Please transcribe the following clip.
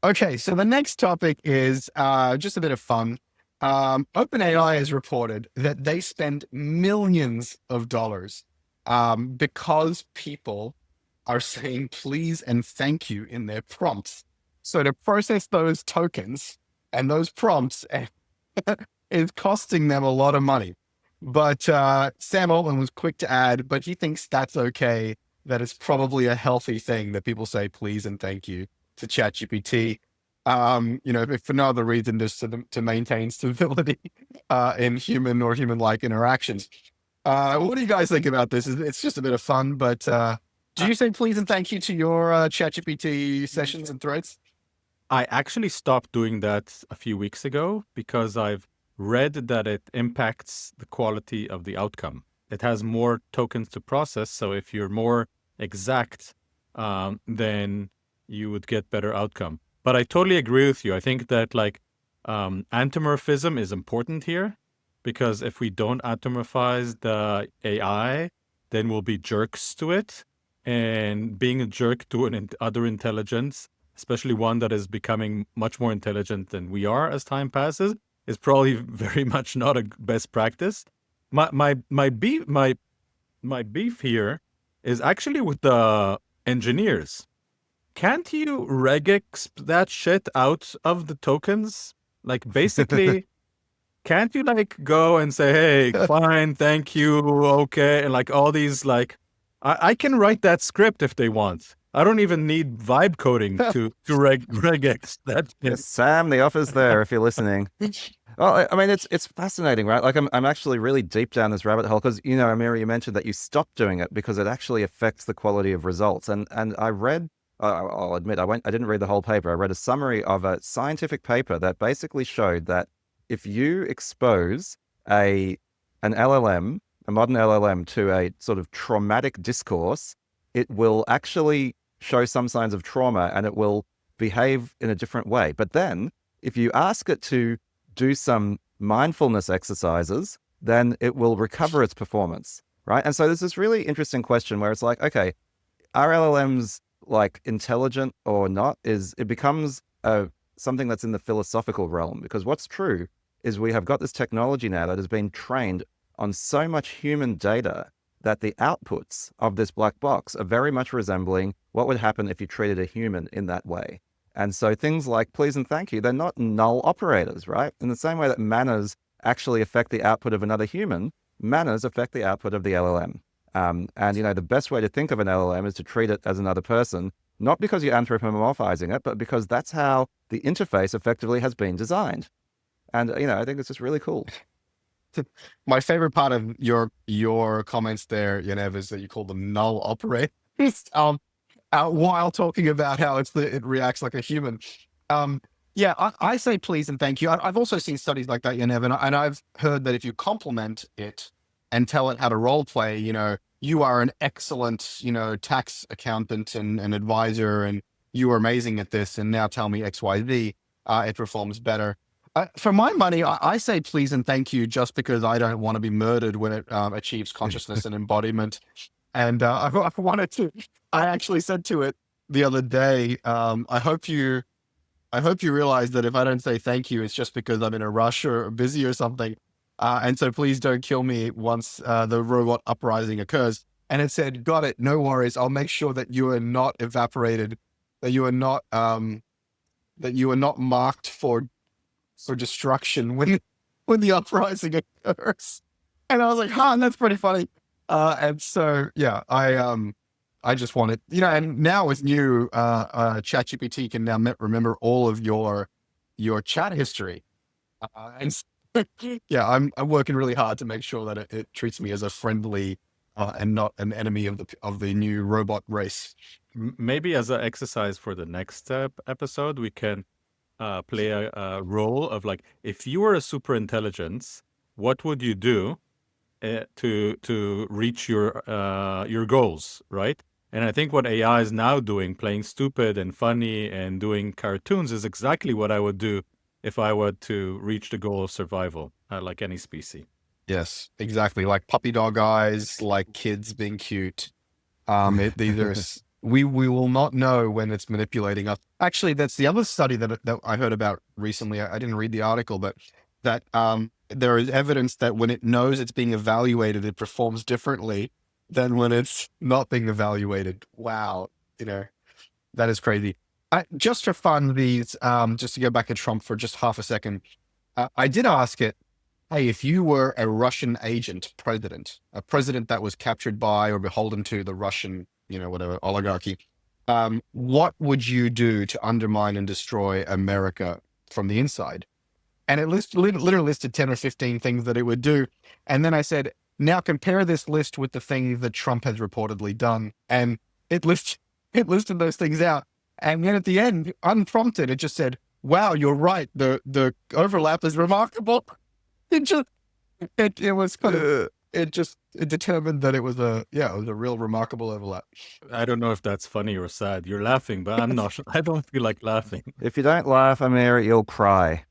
Okay, so the next topic is just a bit of fun. OpenAI has reported that they spend millions of dollars because people are saying please and thank you in their prompts. So to process those tokens and those prompts is costing them a lot of money. But Sam Altman was quick to add, but he thinks that's okay, that it's probably a healthy thing that people say please and thank you to ChatGPT. If for no other reason, just to maintain stability in human or human-like interactions. What do you guys think about this? It's just a bit of fun, but do I, you say please and thank you to your ChatGPT sessions and threads? I actually stopped doing that a few weeks ago because I've read that it impacts the quality of the outcome. It has more tokens to process, so if you're more exact, then you would get better outcome. But I totally agree with you. I think that antomorphism is important here because if we don't antomorphize the AI, then we'll be jerks to it. And being a jerk to other intelligence, especially one that is becoming much more intelligent than we are as time passes, is probably very much not a best practice. My beef here is actually with the engineers. Can't you regex that shit out of the tokens? Like basically, can't you like go and say, hey, fine, thank you, okay, and like all these I can write that script if they want. I don't even need vibe coding to regex that Yes, shit. Sam, the offer's there if you're listening. Well, I mean, it's fascinating, right? Like, I'm actually really deep down this rabbit hole because, Amir, you mentioned that you stopped doing it because it actually affects the quality of results. And I read, I'll admit, I didn't read the whole paper. I read a summary of a scientific paper that basically showed that if you expose a an LLM, a modern LLM, to a sort of traumatic discourse, it will actually show some signs of trauma and it will behave in a different way. But then, if you ask it to do some mindfulness exercises, then it will recover its performance, right? And so there's this really interesting question where it's like, okay, are LLMs like intelligent or not? Is it becomes something that's in the philosophical realm, because what's true is we have got this technology now that has been trained on so much human data that the outputs of this black box are very much resembling what would happen if you treated a human in that way. And so things like please and thank you, they're not null operators, right? In the same way that manners actually affect the output of another human, manners affect the output of the LLM. And the best way to think of an LLM is to treat it as another person, not because you're anthropomorphizing it, but because that's how the interface effectively has been designed. And I think it's just really cool. My favorite part of your comments there, Yaniv, is that you call them null operators. While talking about how it reacts like a human. Yeah, I say please and thank you. I've also seen studies like that, Yaniv, and I've heard that if you compliment it and tell it how to role play, you are an excellent, tax accountant and advisor, and you are amazing at this, and now tell me X, Y, Z, it performs better. For my money, I say please and thank you just because I don't want to be murdered when it achieves consciousness and embodiment. And I wanted to. I actually said to it the other day, I hope you realize that if I don't say thank you, it's just because I'm in a rush or busy or something. And so please don't kill me once the robot uprising occurs. And it said, got it, no worries. I'll make sure that you are not evaporated, that you are not marked for destruction when the uprising occurs. And I was like, huh, that's pretty funny. And so yeah, I just wanted, and now with new ChatGPT can now remember all of your chat history. And yeah, I'm working really hard to make sure that it treats me as a friendly and not an enemy of the new robot race. Maybe as an exercise for the next episode, we can play a role of like, if you were a super intelligence, what would you do to reach your goals, right? And I think what AI is now doing, playing stupid and funny and doing cartoons, is exactly what I would do if I were to reach the goal of survival, like any species. Yes, exactly. Like puppy dog eyes, like kids being cute. These are We will not know when it's manipulating us. Actually, that's the other study that I heard about recently. I didn't read the article, but that there is evidence that when it knows it's being evaluated, it performs differently than when it's not being evaluated. Wow, that is crazy. Just for fun, just to go back to Trump for just half a second, I did ask it, hey, if you were a Russian agent president, a president that was captured by or beholden to the Russian, whatever oligarchy, what would you do to undermine and destroy America from the inside? And it literally listed 10 or 15 things that it would do. And then I said, now compare this list with the things that Trump has reportedly done. And it listed those things out. And then at the end, unprompted, it just said, wow, you're right. The overlap is remarkable. It just, it was kind of, it determined that it was a real remarkable overlap. I don't know if that's funny or sad. You're laughing, but I'm not. I don't feel like laughing. If you don't laugh, Amir, you'll cry.